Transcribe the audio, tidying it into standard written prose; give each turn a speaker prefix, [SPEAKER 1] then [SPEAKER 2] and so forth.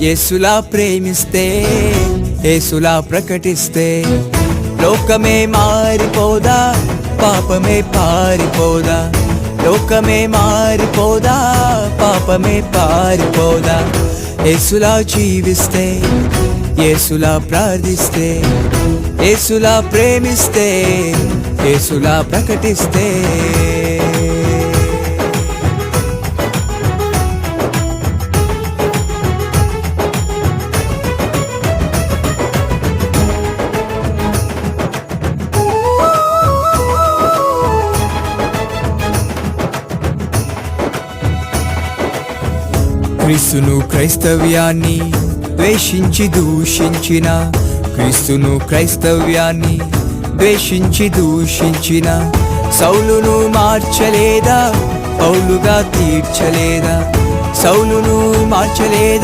[SPEAKER 1] యేసులా ప్రేమిస్తే, యేసులా ప్రకటిస్తే లోకమే మారిపోదా, పాపమే పారిపోదా. లోకమే మారిపోదా, పాపమే పారిపోదా. యేసులా జీవిస్తే, యేసులా ప్రార్థిస్తే, యేసులా ప్రేమిస్తే, యేసులా ప్రకటిస్తే. క్రీస్తును క్రైస్తవ్యాన్ని ద్వేషించి దూషించిన, క్రీస్తును క్రైస్తవ్యాన్ని ద్వేషించి దూషించిన సౌలును మార్చలేదా, పౌలుగా తీర్చలేదా. సౌలును మార్చలేదా,